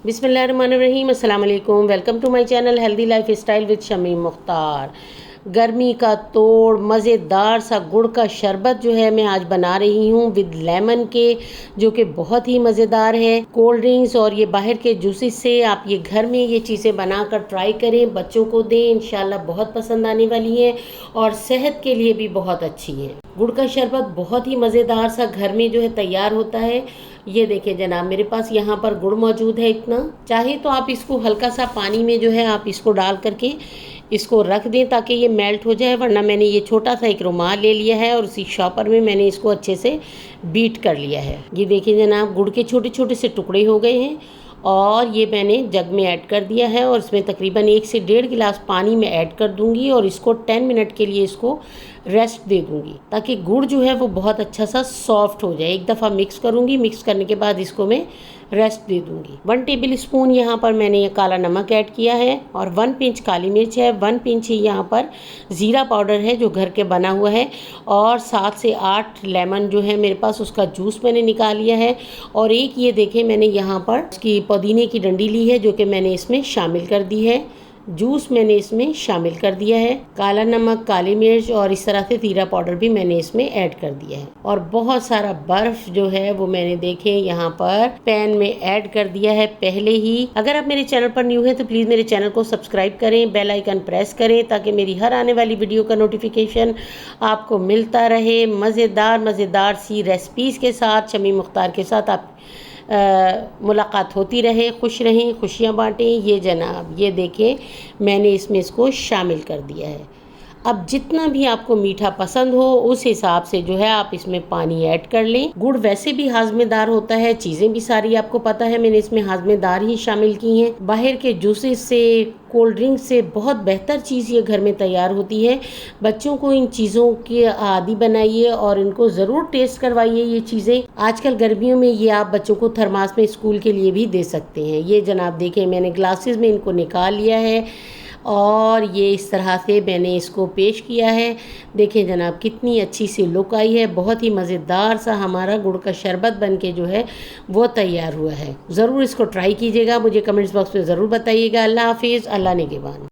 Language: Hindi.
बिस्मिल्लाहिर्रहमानिर्रहीम, अस्सलाम वालेकुम। Welcome to my channel healthy life style with Shamim Mukhtar. गर्मी का तोड़ मज़ेदार सा गुड़ का शरबत जो है मैं आज बना रही हूँ विद लेमन के, जो कि बहुत ही मज़ेदार है। कोल्ड ड्रिंक्स और ये बाहर के जूसेस से आप ये घर में ये चीज़ें बनाकर ट्राई करें, बच्चों को दें, इंशाल्लाह बहुत पसंद आने वाली हैं और सेहत के लिए भी बहुत अच्छी है। गुड़ का शरबत बहुत ही मज़ेदार सा घर में जो है तैयार होता है। ये देखें जनाब, मेरे पास यहाँ पर गुड़ मौजूद है इतना। चाहे तो आप इसको हल्का सा पानी में जो है आप इसको डाल करके इसको रख दें ताकि ये मेल्ट हो जाए, वरना मैंने ये छोटा सा एक रुमाल ले लिया है और उसी शॉपर में मैंने इसको अच्छे से बीट कर लिया है। ये देखिए जनाब, गुड़ के छोटे छोटे से टुकड़े हो गए हैं और ये मैंने जग में ऐड कर दिया है और इसमें तकरीबन 1 से 1.5 गिलास पानी में ऐड कर दूंगी और इसको 10 मिनट के लिए इसको रेस्ट दे दूंगी ताकि गुड़ जो है वो बहुत अच्छा सा सॉफ्ट हो जाए। एक दफ़ा मिक्स करूंगी, मिक्स करने के बाद इसको मैं रेस्ट दे दूंगी। 1 टेबल स्पून यहाँ पर मैंने ये काला नमक ऐड किया है और 1 पिंच काली मिर्च है, 1 पिंच ही यहाँ पर ज़ीरा पाउडर है जो घर के बना हुआ है और 7 से 8 लेमन जो है मेरे पास उसका जूस मैंने निकाल लिया है और एक ये देखें मैंने यहाँ पर उसकी पुदीने की डंडी ली है जो कि मैंने इसमें शामिल कर दी है। जूस मैंने इसमें शामिल कर दिया है, काला नमक, काली मिर्च और इस तरह से ज़ीरा पाउडर भी मैंने इसमें ऐड कर दिया है और बहुत सारा बर्फ जो है वो मैंने देखे यहाँ पर पैन में ऐड कर दिया है पहले ही। अगर आप मेरे चैनल पर न्यू हैं तो प्लीज़ मेरे चैनल को सब्सक्राइब करें, बेल आइकन प्रेस करें ताकि मेरी हर आने वाली वीडियो का नोटिफिकेशन आपको मिलता रहे। मज़ेदार सी रेसिपीज़ के साथ शमीम मुख्तार के साथ आप मुलाकात होती रहे। खुश रहें, खुशियाँ बांटें। ये जनाब, ये देखें मैंने इसमें इसको शामिल कर दिया है। अब जितना भी आपको मीठा पसंद हो उस हिसाब से जो है आप इसमें पानी ऐड कर लें। गुड़ वैसे भी हाजमेदार होता है, चीज़ें भी सारी आपको पता है, मैंने इसमें हाजमेदार ही शामिल की हैं। बाहर के जूसेस से, कोल्ड ड्रिंक से बहुत बेहतर चीज़ ये घर में तैयार होती है। बच्चों को इन चीज़ों की आदी बनाइए और इनको ज़रूर टेस्ट करवाइए ये चीज़ें। आजकल गर्मियों में ये आप बच्चों को थर्मास में स्कूल के लिए भी दे सकते हैं। ये जनाब देखें मैंने ग्लासेस में इनको निकाल लिया है और ये इस तरह से मैंने इसको पेश किया है। देखें जनाब कितनी अच्छी सी लुक आई है। बहुत ही मज़ेदार सा हमारा गुड़ का शरबत बनके जो है वो तैयार हुआ है। ज़रूर इसको ट्राई कीजिएगा, मुझे कमेंट्स बॉक्स में ज़रूर बताइएगा। अल्लाह हाफिज़, अल्लाह निगहबान।